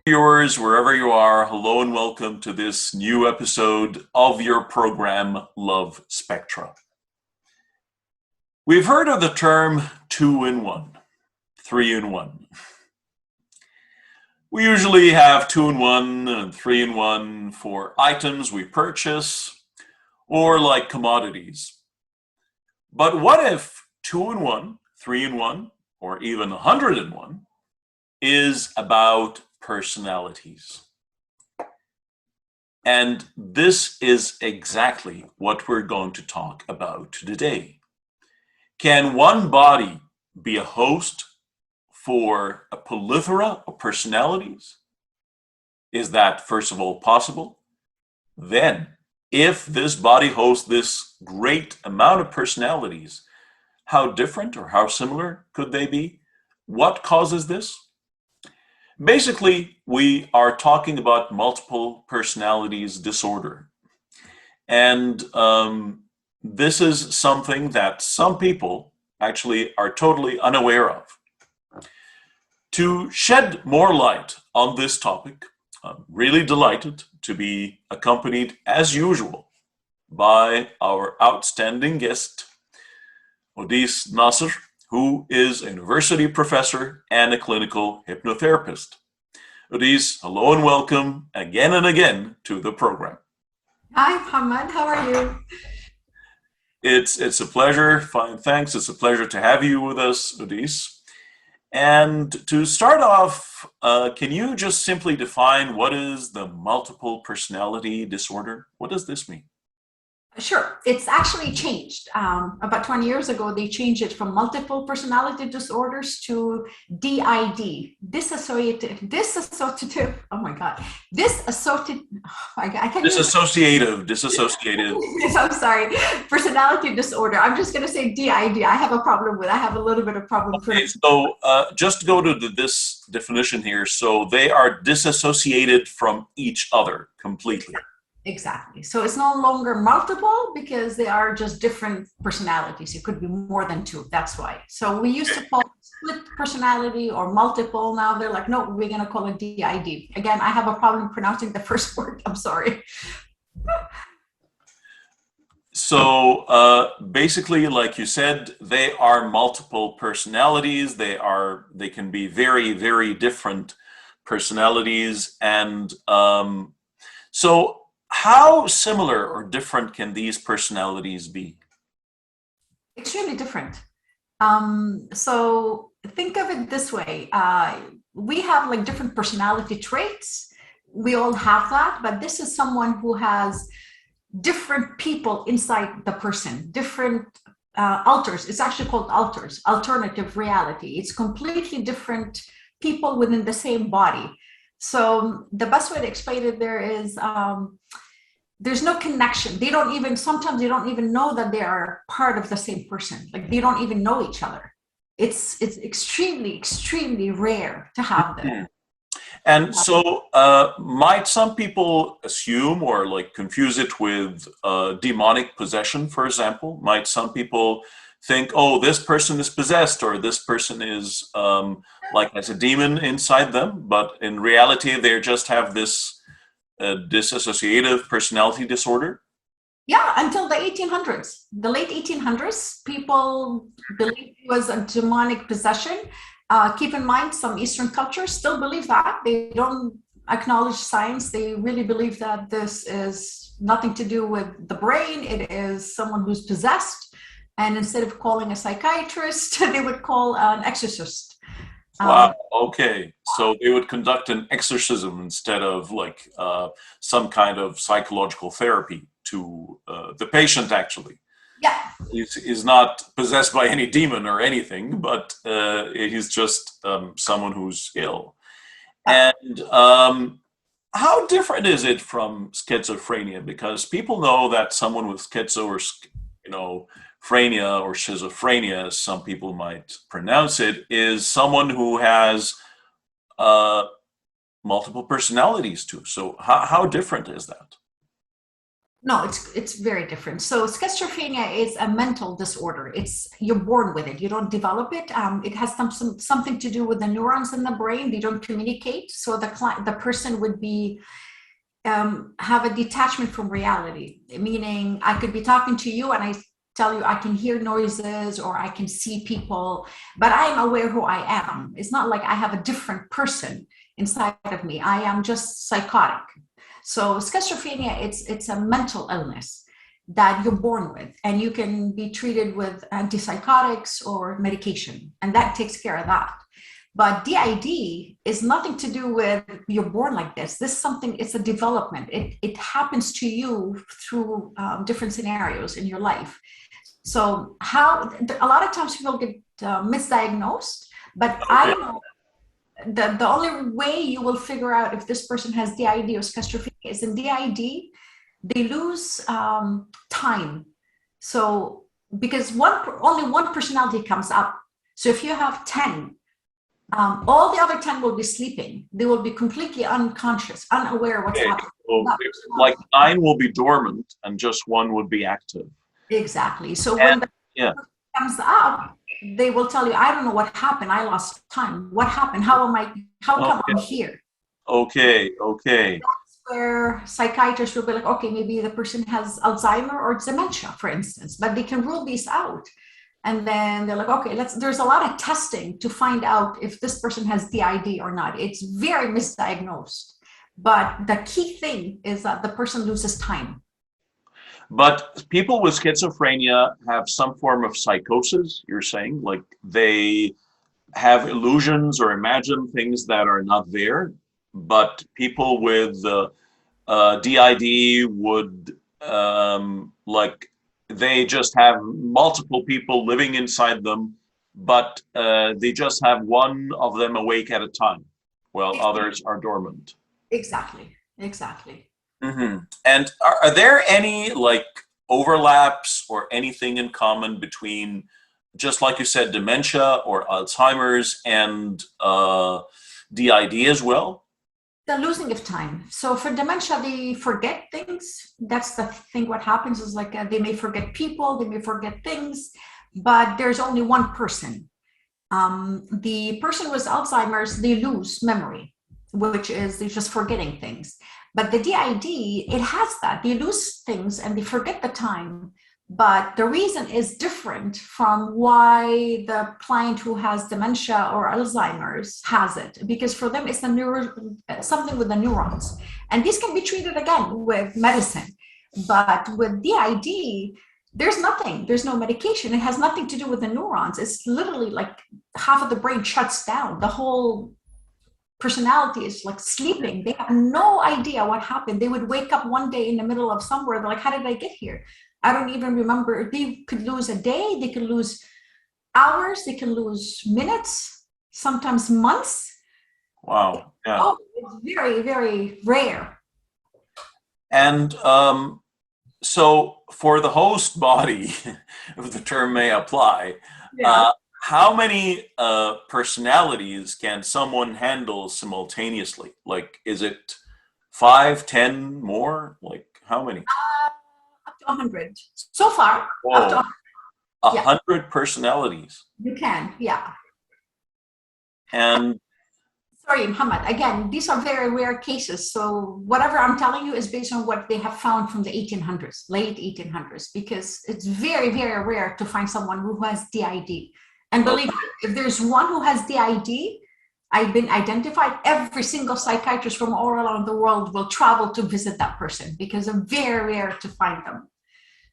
Viewers, wherever you are, hello and welcome to this new episode of your program, Love Spectra. We've heard of the term 2-in-1, 3-in-1. We usually have 2-in-1 and 3-in-1 for items we purchase or like commodities. But what if 2-in-1, 3-in-1, or even 100-in-1 is about personalities? And this is exactly what we're going to talk about today. Can one body be a host for a plethora of personalities? Is that, first of all, possible? Then, if this body hosts this great amount of personalities, how different or how similar could they be? What causes this? Basically, we are talking about multiple personalities disorder. And this is something that some people actually are totally unaware of. To shed more light on this topic, I'm really delighted to be accompanied, as usual, by our outstanding guest, Odis Nasser, who is a university professor and a clinical hypnotherapist. Odis, hello and welcome again and again to the program. Hi, Muhammad. How are you? It's a pleasure. Fine, thanks. It's a pleasure to have you with us, Odis. And to start off, can you just simply define what is the multiple personality disorder? What does this mean? Sure. It's actually changed. About 20 years ago, they changed it from multiple personality disorders to DID, oh my God, I can't even. Dissociative. I'm sorry, personality disorder. I'm just going to say DID. I have a problem with, I have a little bit of problem. Okay, so just go to this definition here. So they are disassociated from each other completely. Exactly. So it's no longer multiple because they are just different personalities. It could be more than two. That's why. So we used to call it split personality or multiple. Now they're like, no, we're going to call it DID. Again, I have a problem pronouncing the first word. I'm sorry. So basically, like you said, they are multiple personalities. They can be very, very different personalities. And so how similar or different can these personalities be? Extremely different. So think of it this way. We have like different personality traits. We all have that, but this is someone who has different people inside the person, different alters. It's actually called alters, alternative reality. It's completely different people within the same body. So the best way to explain it there is there's no connection. Sometimes they don't even know that they are part of the same person. Like they don't even know each other. It's extremely, extremely rare to have them. And so might some people assume or like confuse it with demonic possession, for example? Might some people think, oh, this person is possessed or this person is like has a demon inside them, but in reality they just have this dissociative personality disorder? Yeah, until the 1800s, the late 1800s, people believed it was a demonic possession. Keep in mind, some Eastern cultures still believe that. They don't acknowledge science. They really believe that this is nothing to do with the brain. It is someone who's possessed. And instead of calling a psychiatrist, they would call an exorcist. Wow, okay. So they would conduct an exorcism instead of like some kind of psychological therapy to the patient, actually. Yeah. He's not possessed by any demon or anything, but he's just someone who's ill. And how different is it from schizophrenia? Because people know that someone with schizo or, frenia or schizophrenia, as some people might pronounce it, is someone who has multiple personalities too. So how different is that? No, it's very different. So schizophrenia is a mental disorder. It's you're born with it. You don't develop it. It has something to do with the neurons in the brain. They don't communicate. So the person would be have a detachment from reality. Meaning, I could be talking to you and I tell you I can hear noises or I can see people, but I am aware who I am. It's not like I have a different person inside of me. I am just psychotic. So schizophrenia, it's a mental illness that you're born with, and you can be treated with antipsychotics or medication, and that takes care of that. But DID is nothing to do with you're born like this. This is something, it's a development. It happens to you through different scenarios in your life. So how a lot of times people get misdiagnosed, but I Okay. know the only way you will figure out if this person has DID or schizophrenia is in DID, they lose time. So because only one personality comes up. So if you have 10, all the other 10 will be sleeping. They will be completely unconscious, unaware of what's Okay. happening. So like nine will be dormant and just one would be active. Exactly. So when And the yeah. comes up, they will tell you, I don't know what happened. I lost time. What happened? How come Okay. I'm here? Okay. Okay. That's where psychiatrists will be like, okay, maybe the person has Alzheimer or dementia, for instance, but they can rule these out. And then they're like, okay, there's a lot of testing to find out if this person has DID or not. It's very misdiagnosed. But the key thing is that the person loses time. But people with schizophrenia have some form of psychosis, you're saying, like they have illusions or imagine things that are not there. But people with DID would like they just have multiple people living inside them, but they just have one of them awake at a time, while others are dormant. Exactly. Exactly. And are there any like overlaps or anything in common between, just like you said, dementia or Alzheimer's and DID as well? The losing of time. So for dementia, they forget things. That's the thing. What happens is like they may forget people, they may forget things, but there's only one person. The person with Alzheimer's, they lose memory, which is they're just forgetting things. But the DID, it has that. They lose things and they forget the time. But the reason is different from why the client who has dementia or Alzheimer's has it, because for them it's something with the neurons. And these can be treated again with medicine. But with DID, there's nothing, there's no medication. It has nothing to do with the neurons. It's literally like half of the brain shuts down. The whole personality is like sleeping. They have no idea what happened. They would wake up one day in the middle of somewhere. They're like, how did I get here? I don't even remember. They could lose a day. They could lose hours. They can lose minutes, sometimes months. Wow. Yeah. Oh, it's very, very rare. And so for the host body, if the term may apply, Yeah. uh, how many personalities can someone handle simultaneously? Like, is it five, 10 more? Like, how many? Up to 100. So far, up to Whoa, 100. a Yeah, hundred personalities. you can. Yeah. And Sorry, Muhammad. Again, these are very rare cases. So whatever I'm telling you is based on what they have found from the 1800s, late 1800s, because it's very, very rare to find someone who has DID. And believe okay, me, if there's one who has DID, I've been identified, every single psychiatrist from all around the world will travel to visit that person because it's very rare to find them.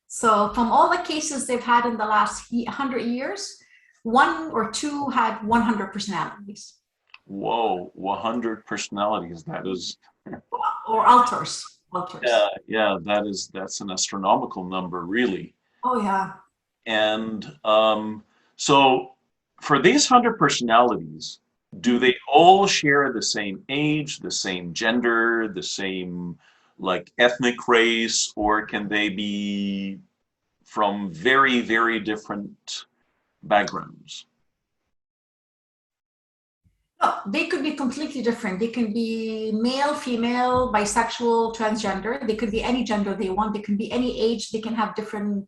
So from all the cases they've had in the last 100 years, one or two had 100 personalities whoa, 100 personalities. That is, or alters. Alters. yeah, yeah, that's an astronomical number, really. Oh yeah. And so for these 100 personalities, do Mhm. they all share the same age, the same gender, the same like ethnic race, or can they be from very, very different backgrounds? No, they could be completely different. They can be male, female, bisexual, transgender. They could be any gender they want. They can be any age. They can have different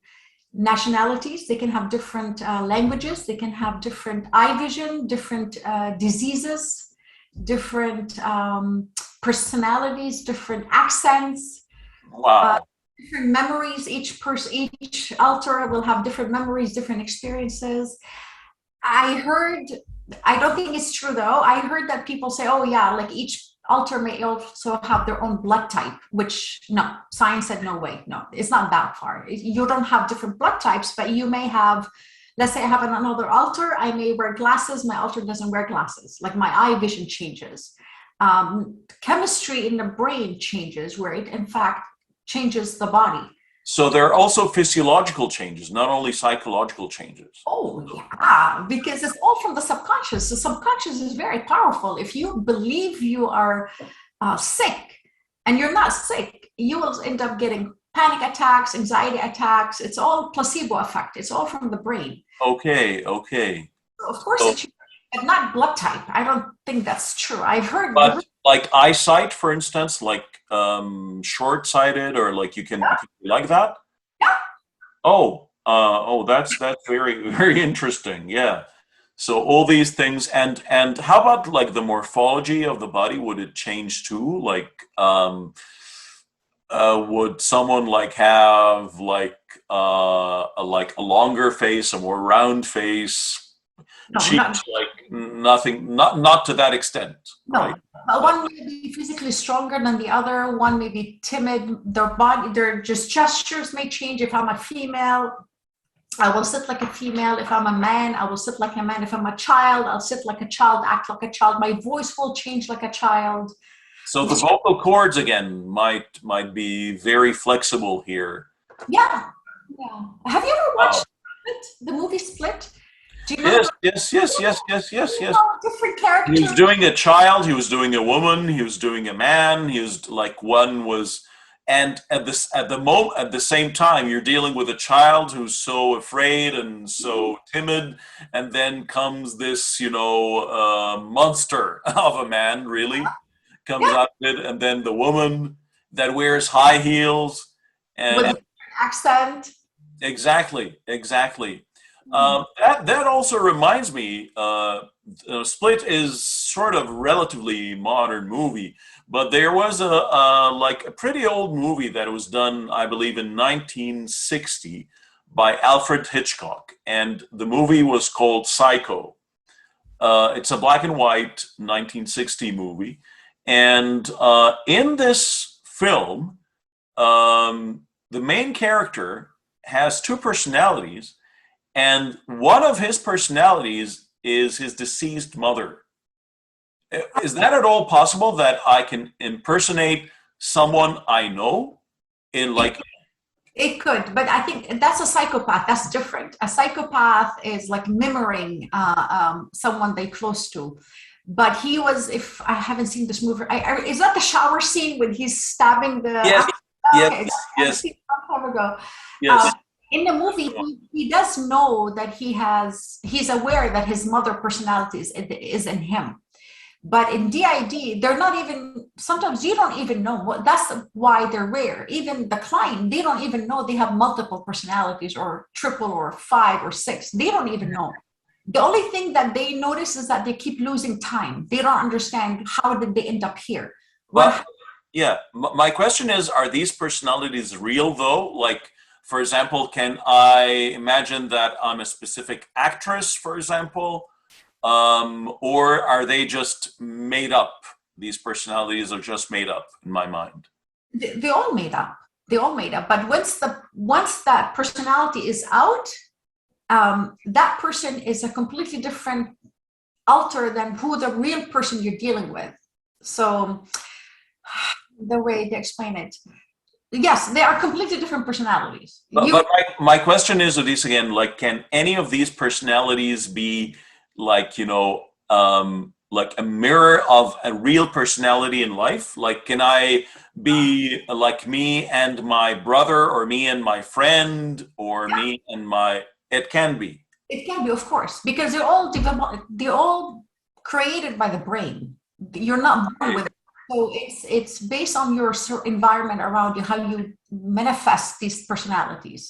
nationalities. They can have different languages. They can have different eye vision, different diseases, different personalities, different accents. Wow. Different memories. Each alter will have different memories, different experiences. I heard, I don't think it's true though. I heard that people say, oh yeah, like each alter may also have their own blood type, which no, science said no way. No, it's not that far. You don't have different blood types, but you may have, let's say I have another alter, I may wear glasses, my alter doesn't wear glasses. Like my eye vision changes. Chemistry in the brain changes where it in fact changes the body. So there are also physiological changes, not only psychological changes. Oh, yeah, because it's all from the subconscious. The subconscious is very powerful. If you believe you are sick and you're not sick, you will end up getting panic attacks, anxiety attacks. It's all placebo effect. It's all from the brain. Okay, okay. So of course, So, it's but not blood type. I don't think that's true. I've heard. but like eyesight, for instance, like short-sighted, or like you can like that. Yeah. Oh, that's very very interesting. Yeah. So all these things, and how about like the morphology of the body? Would it change too? Would someone like have like a longer face, a more round face? No, Cheeks, like nothing, not to that extent, no. right? One may be physically stronger than the other. One may be timid. Their body, their just gestures may change. If I'm a female, I will sit like a female. If I'm a man, I will sit like a man. If I'm a child, I'll sit like a child, act like a child. My voice will change like a child. So the vocal cords again might be very flexible here. Yeah, yeah. Have you ever Wow. watched Split, the movie Split? Do you remember? Yes. Different He was characters. doing a child, he was doing a woman, he was doing a man, he was like one was, and at the same time, you're dealing with a child who's so afraid and so timid, and then comes this, monster of a man, really comes Yeah, out of it, and then the woman that wears high heels, with and a accent. exactly. That also reminds me. Split is sort of relatively modern movie, but there was a pretty old movie that was done, I believe, in 1960 by Alfred Hitchcock, and the movie was called Psycho. It's a black and white 1960 movie, and in this film, the main character has two personalities, and one of his personalities is his deceased mother. Is that at all possible that I can impersonate someone I know in like? It could, but I think that's a psychopath. That's different. A psychopath is like mimicking someone they close to. But he was, if I haven't seen this movie, is that the shower scene when he's stabbing the? Yes, Okay, I've yes, seen it a long time ago. yes. In the movie, he does know that he's aware that his mother personality is in him. But in DID, they're not even, sometimes you don't even know what, that's why they're rare. Even the client, they don't even know they have multiple personalities or triple or 5 or 6. They don't even know. The only thing that they notice is that they keep losing time. They don't understand how did they end up here. Well, yeah, my question is, are these personalities real though? Like, for example, can I imagine that I'm a specific actress, for example? Or are they just made up? These personalities are just made up in my mind. They all made up. They all made up. But once that personality is out, that person is a completely different alter than who the real person you're dealing with. So the way they explain it, yes, they are completely different personalities. But my question is, Odisse, again, like, can any of these personalities be like, like a mirror of a real personality in life? Like, can I be like me and my brother, or me and my friend, or me and my, it can be. It can be, of course, because they all created by the brain. You're not born with it. So it's based on your environment around you, how you manifest these personalities.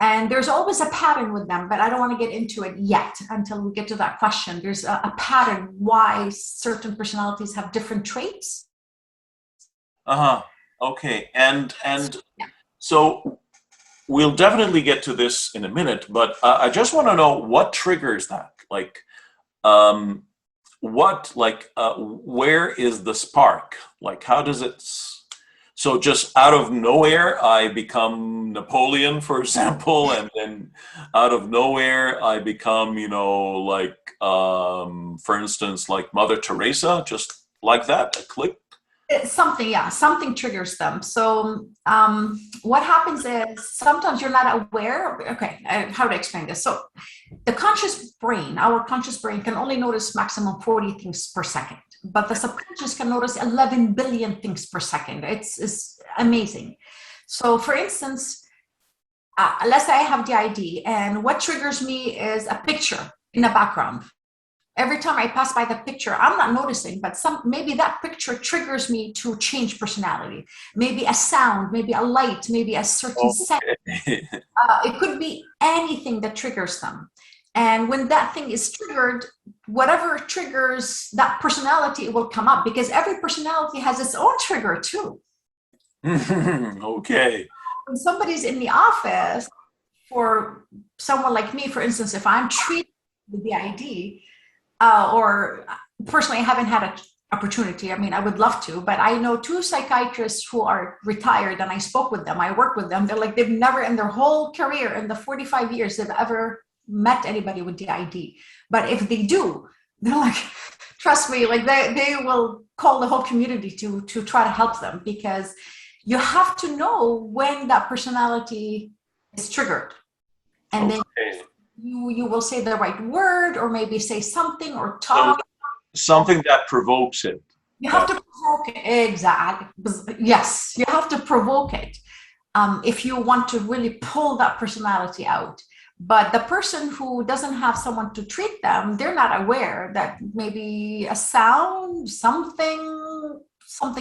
And there's always a pattern with them, but I don't want to get into it yet until we get to that question. There's a pattern why certain personalities have different traits. Uh-huh. Okay. And so we'll definitely get to this in a minute, but I just want to know what triggers that. Like, where is the spark? Like, how does it? So just out of nowhere, I become Napoleon, for example, and then out of nowhere, I become, like, for instance, like Mother Teresa, just like that, a click. It's something, yeah, something triggers them. So what happens is sometimes you're not aware. Okay, how to explain this? So the conscious brain, our conscious brain, can only notice maximum 40 things per second, but the subconscious can notice 11 billion things per second. It's amazing. So for instance, let's say I have DID, and what triggers me is a picture in the background. Every time I pass by the picture, I'm not noticing, but maybe that picture triggers me to change personality. Maybe a sound, maybe a light, maybe a certain scent. It could be anything that triggers them. And when that thing is triggered, whatever triggers that personality, it will come up, because every personality has its own trigger too. Okay. When somebody's in the office, for someone like me, for instance, if I'm treated with the ID, or personally, I haven't had an opportunity. I mean, I would love to, but I know 2 psychiatrists who are retired, and I spoke with them. I work with them. They're like, they've never in their whole career, in the 45 years, they've ever met anybody with DID. But if they do, they're like, trust me, like they will call the whole community to try to help them, because you have to know when that personality is triggered. And then you will say the right word, or maybe say something or talk. Something that provokes it. You have to provoke it. Exactly. Yes, you have to provoke it if you want to really pull that personality out. But the person who doesn't have someone to treat them, they're not aware that maybe a sound, something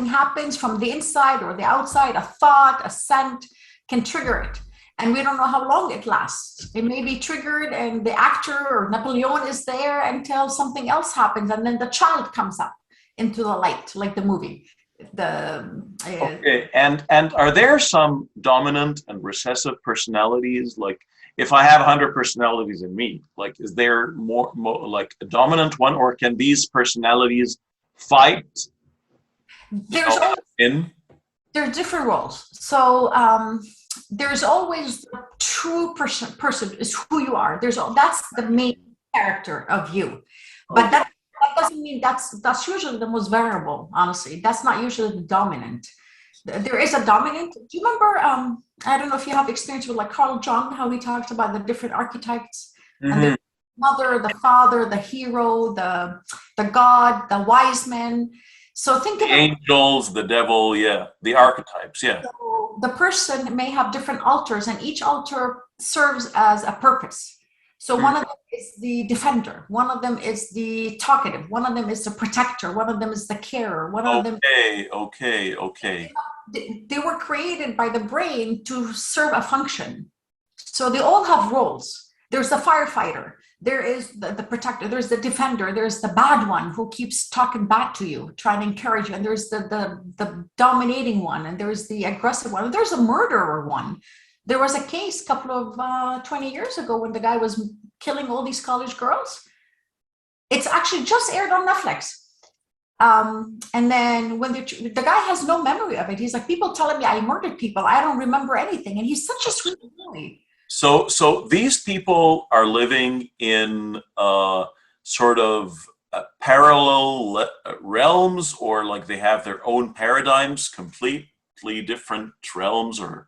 happens from the inside or the outside, a thought, a scent can trigger it. And we don't know how long it lasts. It may be triggered and the actor or Napoleon is there until something else happens, and then the child comes up into the light, like the movie. Okay, and are there some dominant and recessive personalities? Like, if I have 100 personalities in me, like, is there more like a dominant one, or can these personalities fight? There's different roles. So there's always the true person is who you are. That's the main character of you. But that doesn't mean that's usually the most variable, honestly. That's not usually the dominant. There is a dominant. Do you remember, I don't know if you have experience with like Carl Jung, how he talks about the different archetypes, and the mother, the father, the hero, the god, the wise man. So think about the angels, the devil, yeah, the archetypes, yeah. So the person may have different alters, and each alter serves as a purpose. So one of them is the defender, one of them is the talkative, one of them is the protector, one of them is the carer, one of them. Okay. They were created by the brain to serve a function. So they all have roles. There's the firefighter, there is the protector, there's the defender, there's the bad one who keeps talking back to you, trying to encourage you, and there's the dominating one, and there's the aggressive one, and there's a murderer one. There was a case a couple of 20 years ago when the guy was killing all these college girls. It's actually just aired on Netflix. And then when the guy has no memory of it, he's like, people telling me I murdered people, I don't remember anything. And he's such a sweet boy. So these people are living in sort of parallel realms, or like they have their own paradigms, completely different realms, or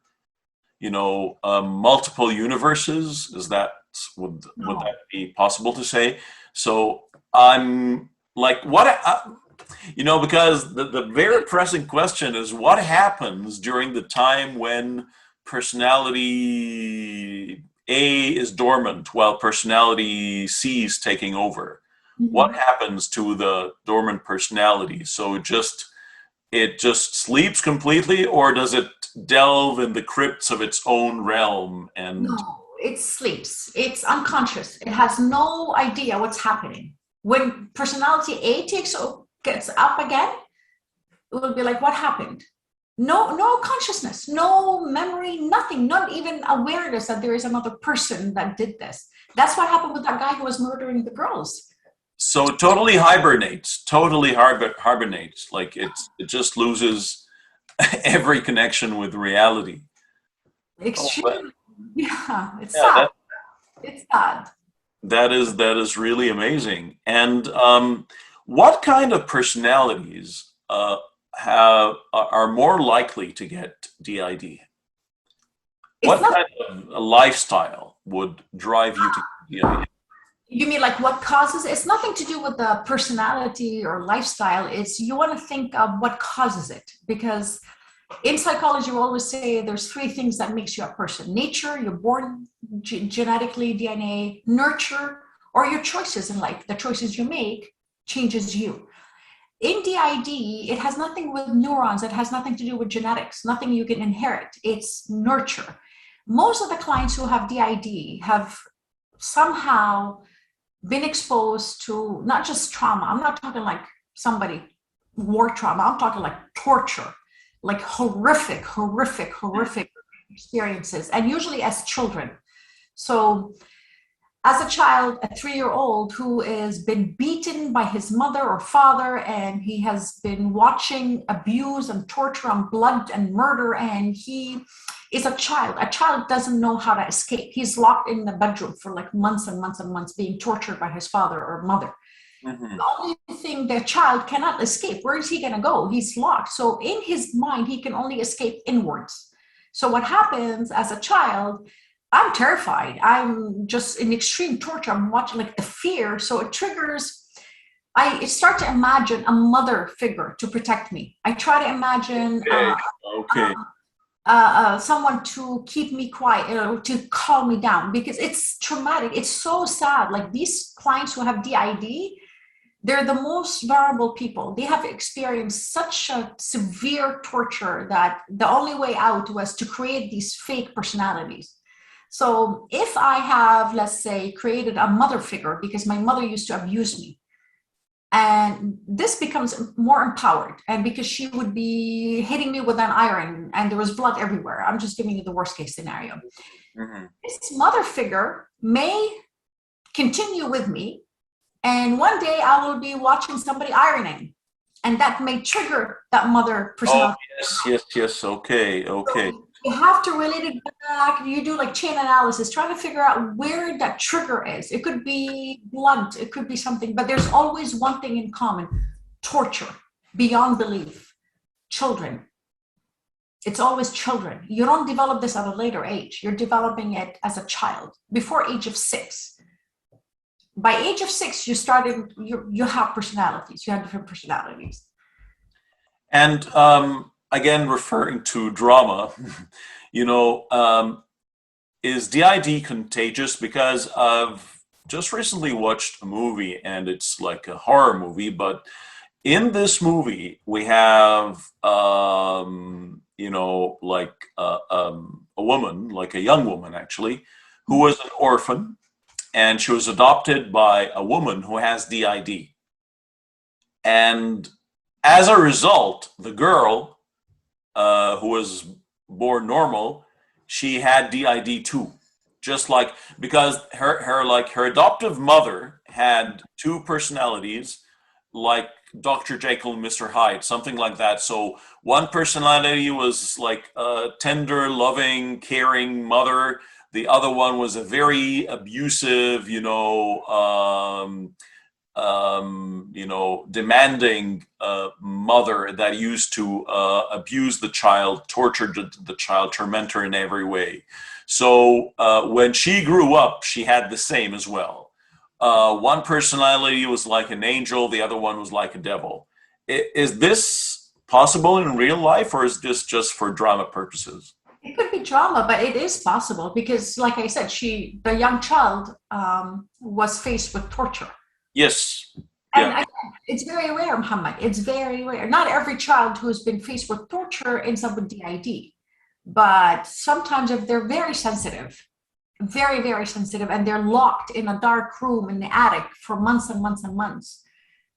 multiple universes. Is that would that be possible to say? So I'm like, because the very pressing question is, what happens during the time when personality A is dormant while personality C is taking over? what happens to the dormant personality? So it just sleeps completely, or does it delve in the crypts of its own realm? And No, it sleeps. It's unconscious. It has no idea what's happening. When personality A gets up again, it will be like, what happened? No consciousness, no memory, nothing, not even awareness that there is another person that did this. That's what happened with that guy who was murdering the girls. so it totally hibernates, hibernates. Like it just loses every connection with reality. Oh, but Extremely, yeah, it's yeah, sad. It's sad. that is really amazing. And what kind of personalities are more likely to get DID? It's What not. kind of a lifestyle would drive you to DID? You mean like what causes? It's nothing to do with the personality or lifestyle. It's you want to think of what causes it, because in psychology we always say there's three things that makes you a person: nature, you're born genetically, DNA; nurture, or your choices in life. The choices you make changes you. In DID, it has nothing with neurons, it has nothing to do with genetics, nothing you can inherit. It's nurture. Most of the clients who have DID have somehow been exposed to not just trauma. I'm not talking like somebody war trauma. I'm talking like torture, like horrific experiences, and usually as children. So as a child, a 3-year-old who has been beaten by his mother or father, and he has been watching abuse and torture and blood and murder, and he is a child. A child doesn't know how to escape. He's locked in the bedroom for like months and months and months, being tortured by his father or mother. Mhm. The only thing the child cannot escape, where is he going to go? He's locked. So in his mind, he can only escape inwards. So what happens as a child, I'm terrified. I'm just in extreme torture. I'm watching like the fear. So it triggers, I start to imagine a mother figure to protect me. I try to imagine Okay. Okay. someone to keep me quiet, to calm me down, because it's traumatic. It's so sad. Like these clients who have DID, they're the most vulnerable people. They have experienced such a severe torture that the only way out was to create these fake personalities. So if I have, let's say, created a mother figure because my mother used to abuse me, and this becomes more empowered, and because she would be hitting me with an iron and there was blood everywhere, I'm just giving you the worst case scenario. Mhm. This mother figure may continue with me, and one day I will be watching somebody ironing, and that may trigger that mother Oh, personality. yes. Okay. Okay. So you have to relate it back. You do like chain analysis, trying to figure out where that trigger is. It could be blunt, it could be something, but there's always one thing in common: torture beyond belief. Children. It's always children. You don't develop this at a later age. You're developing it as a child before age of 6. By age of 6, you have personalities. You have different personalities. And again, referring to drama, you know, is DID contagious? Because I've just recently watched a movie, and it's like a horror movie, but in this movie we have like a woman, like a young woman actually, who was an orphan, and she was adopted by a woman who has DID. And as a result, the girl who was born normal, she had DID too. Just like, because her adoptive mother had two personalities, like Dr. Jekyll and Mr. Hyde, something like that. So one personality was like a tender, loving, caring mother. The other one was a very abusive, demanding mother that used to abuse the child, torture the child, torment her in every way. So when she grew up, she had the same as well. One personality was like an angel, the other one was like a devil. Is this possible in real life, or is this just for drama purposes? It could be drama, but it is possible because, like I said, the young child was faced with torture. Yes. And Yeah. again, it's very rare, Muhammad. It's very rare. Not every child who's been faced with torture ends up with DID. But sometimes if they're very sensitive, very, very sensitive, and they're locked in a dark room in the attic for months and months and months,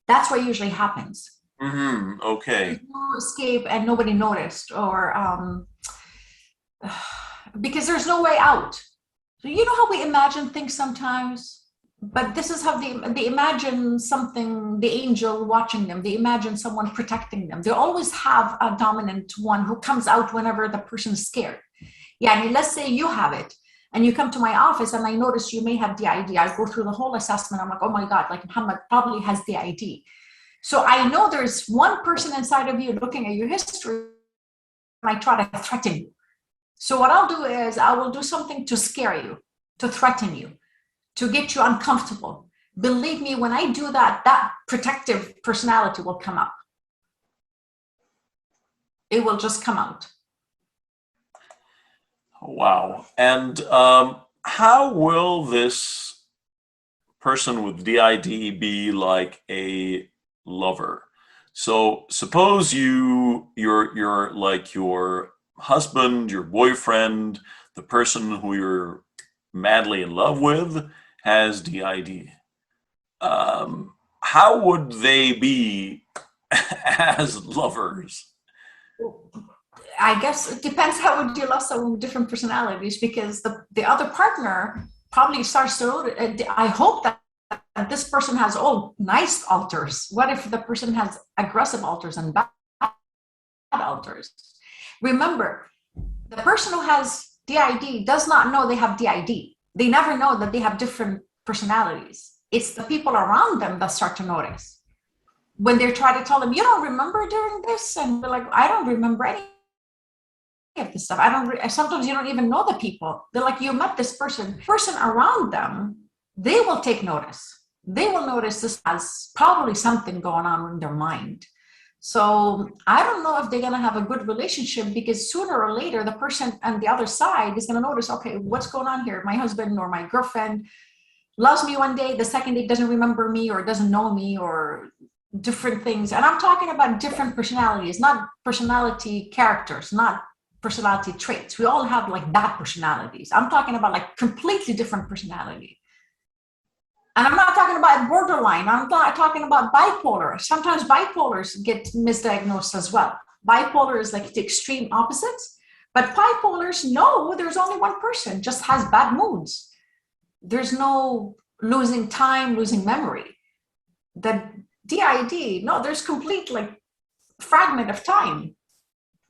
that's what usually happens. Mm-hmm. There's Okay. no escape and nobody noticed, or because there's no way out. So you know how we imagine things sometimes, but this is how they imagine something, the angel watching them. They imagine someone protecting them. They always have a dominant one who comes out whenever the person is scared. Yeah, I mean, let's say you have it and you come to my office and I notice you may have DID. I go through the whole assessment. I'm like, oh my God, like Muhammad probably has DID. So I know there's one person inside of you looking at your history and I try to threaten you. So what I'll do is I will do something to scare you, to threaten you, to get you uncomfortable. Believe me, when I do that, that protective personality will come up. It will just come out. Wow. And how will this person with DID be like a lover? So suppose you're like your husband, your boyfriend, the person who you're madly in love with has DID. How would they be as lovers? I guess it depends how would you love someone with different personalities, because the other partner probably starts to, I hope that this person has all nice alters. What if the person has aggressive alters and bad alters? Remember, the person who has DID does not know they have DID. They never know that they have different personalities. It's the people around them that start to notice. When they try to tell them, you don't remember doing this? And they're like, I don't remember any of this stuff. I don't, sometimes you don't even know the people. They're like, you met this person around them, they will take notice. They will notice this has probably something going on in their mind. So I don't know if they're going to have a good relationship, because sooner or later, the person on the other side is going to notice, okay, what's going on here? My husband or my girlfriend loves me one day, the second day doesn't remember me or doesn't know me, or different things. And I'm talking about different personalities, not personality characters, not personality traits. We all have like bad personalities. I'm talking about like completely different personality. And I'm not talking about borderline. I'm not talking about bipolar. Sometimes bipolars get misdiagnosed as well. Bipolar is like the extreme opposites, but bipolars, no, there's only one person, just has bad moods. There's no losing time, losing memory. The DID, no, there's complete like fragment of time,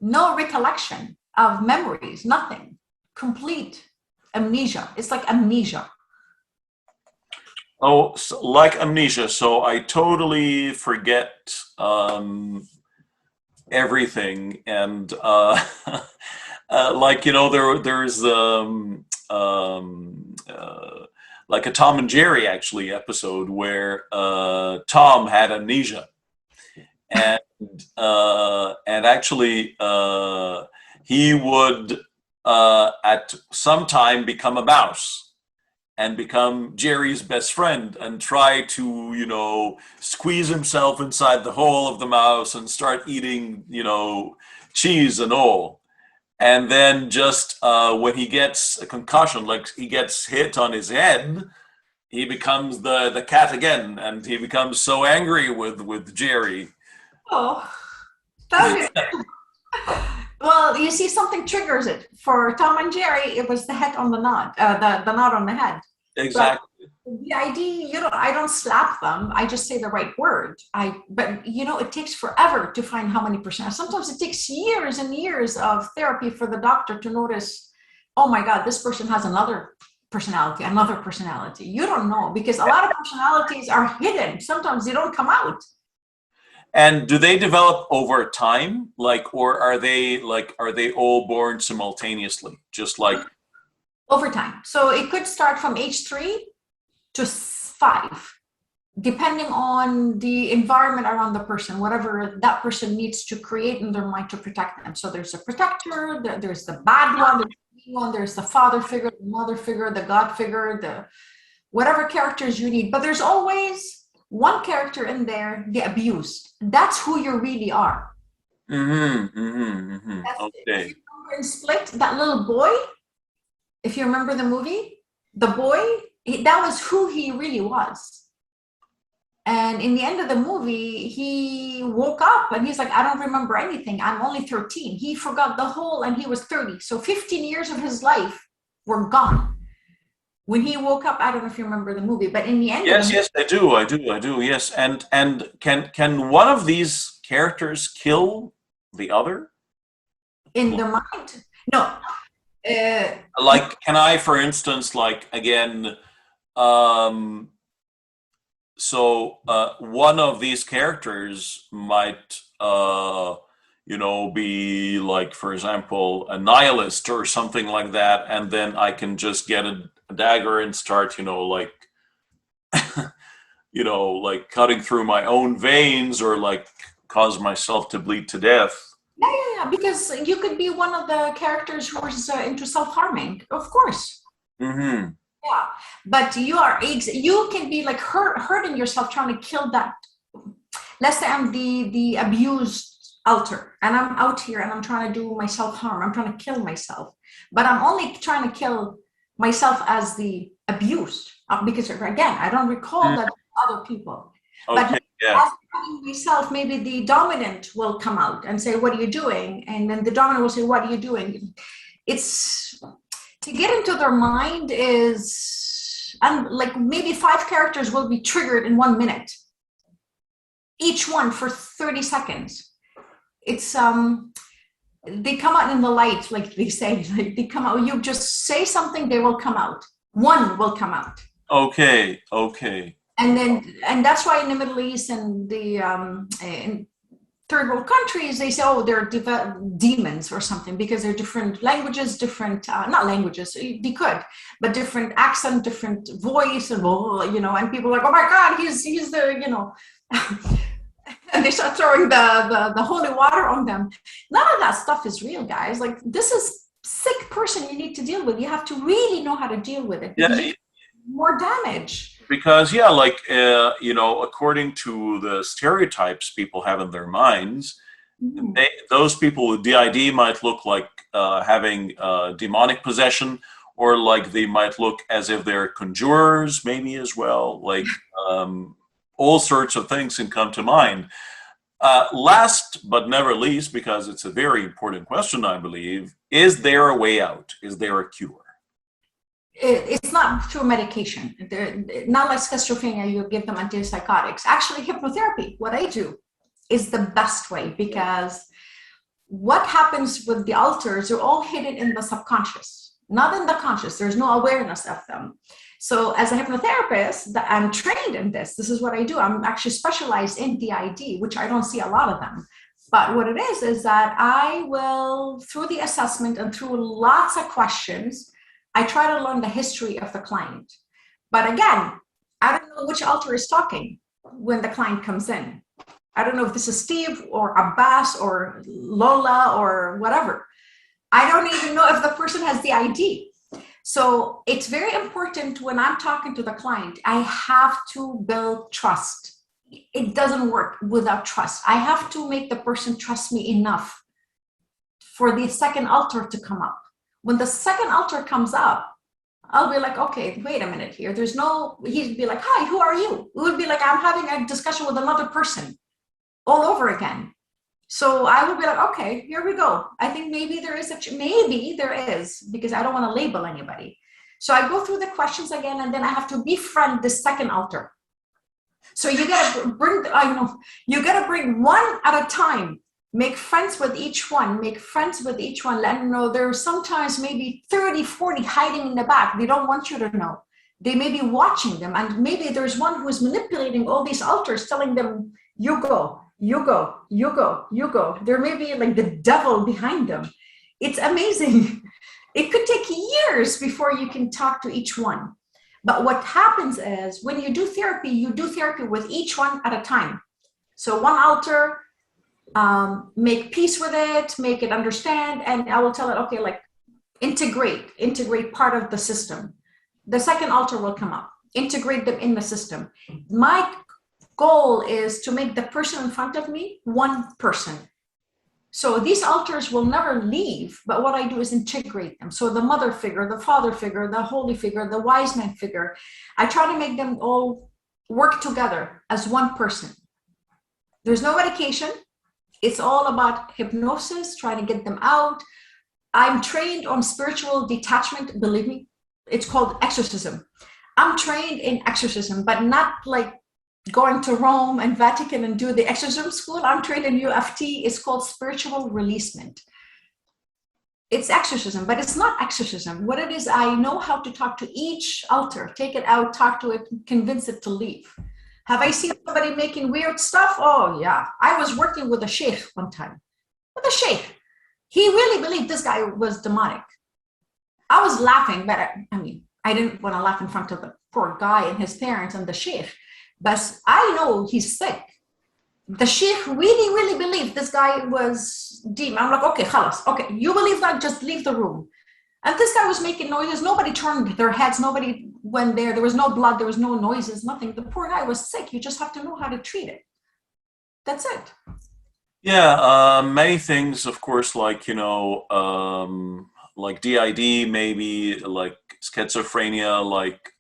no recollection of memories, nothing, complete amnesia. It's like amnesia. Oh, so like amnesia. So I totally forget everything, and like there's like a Tom and Jerry actually episode where Tom had amnesia, and actually he would at some time become a mouse and become Jerry's best friend and try to, squeeze himself inside the hole of the mouse and start eating, cheese and all. And then just when he gets a concussion, like he gets hit on his head, he becomes the cat again, and he becomes so angry with Jerry. Oh, that well, you see, something triggers it. For Tom and Jerry, it was the head on the knot, the knot on the head. But Exactly. the ID, I don't slap them. I just say the right word. But it takes forever to find how many percent. Sometimes it takes years and years of therapy for the doctor to notice, oh my God, this person has another personality, another personality. You don't know, because a lot of personalities are hidden. Sometimes they don't come out. And do they develop over time, or are they all born simultaneously, just like? Over time. So it could start from age 3 to 5, depending on the environment around the person, whatever that person needs to create in their mind to protect them. So there's a protector, there's the bad one, there's the father figure, the mother figure, the God figure, the whatever characters you need. But there's always one character in there, the abused. That's who you really are. If Okay. you remember in Split, that little boy, if you remember the movie, the boy, that was who he really was. And in the end of the movie, he woke up and he's like, I don't remember anything. I'm only 13. He forgot the whole, and he was 30. So 15 years of his life were gone. When he woke up, I don't know if you remember the movie, but in the end of the Yes, movie, yes, I do. Yes, and can one of these characters kill the other? in the mind, no. You, Like, can I, for instance, like again, um, one of these characters might, be like, for example, a nihilist or something like that, and then I can just get a dagger and start, like, like cutting through my own veins or like cause myself to bleed to death. yeah, because you could be one of the characters who is into self-harming, of course. Mm-hmm. Yeah, but you can be like hurting yourself trying to kill that. Let's say I'm the abused alter, and I'm out here and I'm trying to do myself harm. I'm trying to kill myself, but I'm only trying to kill myself as the abused because again, I don't recall that other people. But Okay, yeah. as I'm myself, maybe the dominant will come out and say, "What are you doing?" And then the dominant will say, "What are you doing?" It's to get into their mind is, and like maybe 5 characters will be triggered in 1 minute, each one for 30 seconds. It's they come out in the light, like they say, like they come out, you just say something, they will come out, one will come out. Okay. And that's why in the Middle East and the in third world countries, they say, oh, they're demons or something, because they're different languages, different, not languages, they could, but different accent, different voice, and and people are like, oh my God, he's the, and they start throwing the holy water on them. None of that stuff is real, guys. Like, this is sick person you need to deal with. You have to really know how to deal with it, because Yeah, more damage. because yeah, like according to the stereotypes people have in their minds, those people with DID might look like having demonic possession, or like they might look as if they're conjurers, maybe as well. Like all sorts of things can come to mind. Last but never least, because it's a very important question, I believe, is there a way out? Is there a cure? It's not through medication. Not like schizophrenia, you give them antipsychotics. Actually, hypnotherapy, what I do, is the best way, because what happens with the alters are all hidden in the subconscious, not in the conscious. There's no awareness of them. So as a hypnotherapist, I'm trained in this. This is what I do. I'm actually specialized in DID, which I don't see a lot of them. But what it is that I will, through the assessment and through lots of questions, I try to learn the history of the client. But again, I don't know which alter is talking when the client comes in. I don't know if this is Steve or Abbas or Lola or whatever. I don't even know if the person has the ID. So it's very important when I'm talking to the client, I have to build trust. It doesn't work without trust. I have to make the person trust me enough for the second alter to come up. When the second alter comes up, I'll be like, okay, wait a minute here. He'd be like, hi, who are you? It would be like, I'm having a discussion with another person all over again. So I would be like, okay, here we go. I think maybe there is, because I don't want to label anybody. So I go through the questions again, and then I have to befriend the second alter. So you gotta bring one at a time. Make friends with each one. Let them know there's sometimes maybe 30, 40 hiding in the back. They don't want you to know. They may be watching them. And maybe there's one who is manipulating all these alters, telling them, you go. There may be like the devil behind them. It's amazing. It could take years before you can talk to each one. But what happens is when you do therapy with each one at a time. So one alter, make peace with it, make it understand, and I will tell it, okay, like integrate part of the system. The second alter will come up, integrate them in the system. My goal is to make the person in front of me one person. So these alters will never leave, but what I do is integrate them. So the mother figure, the father figure, the holy figure, the wise man figure, I try to make them all work together as one person. There's no medication. It's all about hypnosis, trying to get them out. I'm trained on spiritual detachment, believe me. It's called exorcism. I'm trained in exorcism, but not like going to Rome and Vatican and do the exorcism school. I'm trained in UFT. It's called spiritual releasement. It's exorcism, but it's not exorcism. What it is, I know how to talk to each altar, take it out, talk to it, convince it to leave. Have I seen somebody making weird stuff? Oh, yeah. I was working with a sheikh one time. With a sheikh. He really believed this guy was demonic. I was laughing, but I didn't want to laugh in front of the poor guy and his parents and the sheikh. But I know he's sick. The sheikh really, really believed this guy was demon. I'm like, okay, khalas. Okay, you believe that? Just leave the room. And this guy was making noises. Nobody turned their heads. Nobody went there. There was no blood. There was no noises, nothing. The poor guy was sick. You just have to know how to treat it. That's it. Yeah, many things, of course, like, like DID, maybe like schizophrenia, like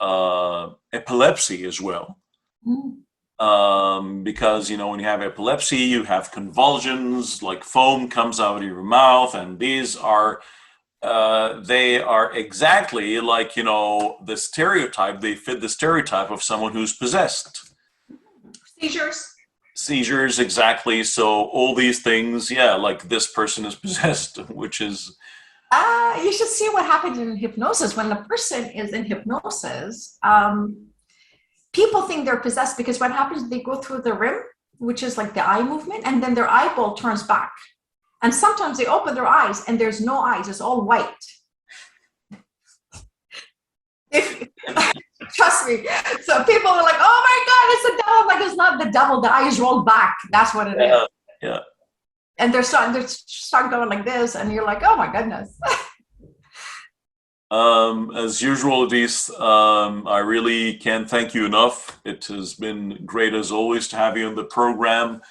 epilepsy as well. Mm. Because, when you have epilepsy, you have convulsions, like foam comes out of your mouth, and these are, they are exactly like, the stereotype, they fit the stereotype of someone who's possessed. Seizures, exactly. So all these things, yeah, like this person is possessed, which is... You should see what happens in hypnosis. When the person is in hypnosis, people think they're possessed because what happens, they go through the rim, which is like the eye movement, and then their eyeball turns back. And sometimes they open their eyes and there's no eyes, it's all white. Trust me. So people are like, oh my God, it's the devil. I'm like, it's not the devil, the eyes roll back. That's what it is. Yeah. And they're starting going like this, and you're like, oh my goodness. As usual, Adis, I really can't thank you enough. It has been great as always to have you on the program.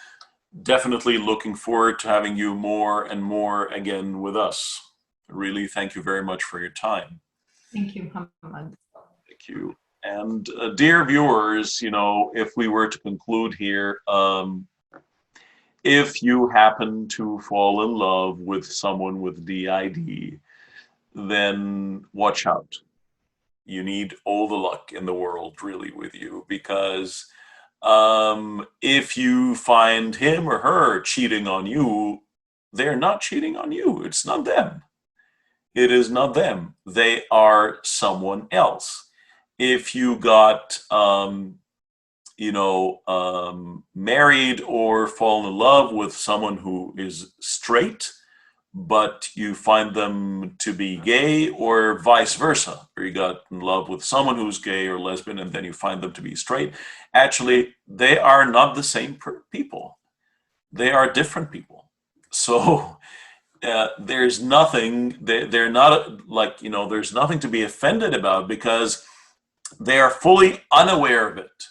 Definitely looking forward to having you more and more again with us. Really, thank you very much for your time. Thank you, Muhammad. Thank you. And dear viewers, if we were to conclude here, if you happen to fall in love with someone with DID, then watch out. You need all the luck in the world, really, with you, because if you find him or her cheating on you, they're not cheating on you. It's not them. It is not them. They are someone else. If you got, married or fall in love with someone who is straight, but you find them to be gay, or vice versa, or you got in love with someone who's gay or lesbian and then you find them to be straight, actually, they are not the same people. They are different people. So there's nothing, they're not like, there's nothing to be offended about because they are fully unaware of it.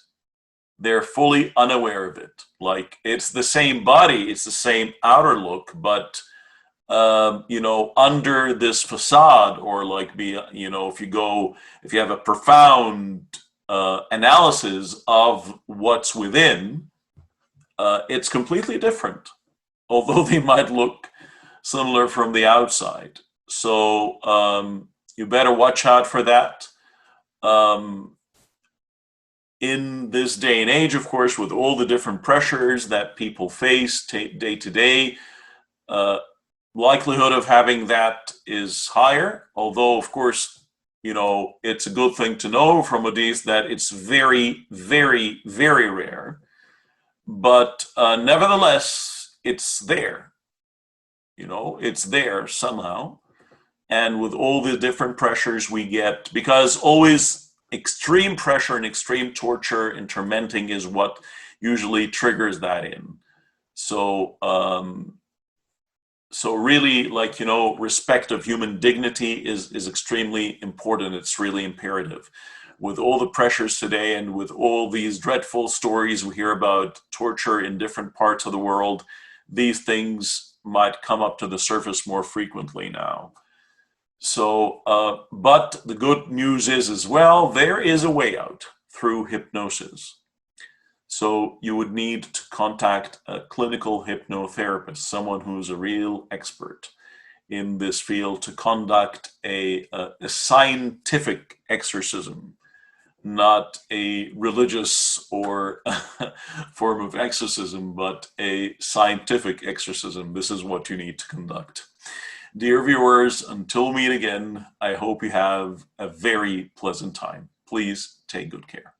They're fully unaware of it. Like, it's the same body, it's the same outer look, but under this facade, or like if you have a profound analysis of what's within, it's completely different, although they might look similar from the outside. So you better watch out for that. In this day and age, of course, with all the different pressures that people face day to day, likelihood of having that is higher, although of course, it's a good thing to know from Adis that it's very, very, very rare, but nevertheless, it's there. It's there somehow. And with all the different pressures we get, because always extreme pressure and extreme torture and tormenting is what usually triggers that in. So, so really, respect of human dignity is extremely important. It's really imperative. with all the pressures today and with all these dreadful stories we hear about torture in different parts of the world, these things might come up to the surface more frequently now. So, but the good news is as well, there is a way out through hypnosis. So you would need to contact a clinical hypnotherapist, someone who's a real expert in this field, to conduct a scientific exorcism, not a religious or form of exorcism, but a scientific exorcism. This is what you need to conduct. Dear viewers, until we meet again, I hope you have a very pleasant time. Please take good care.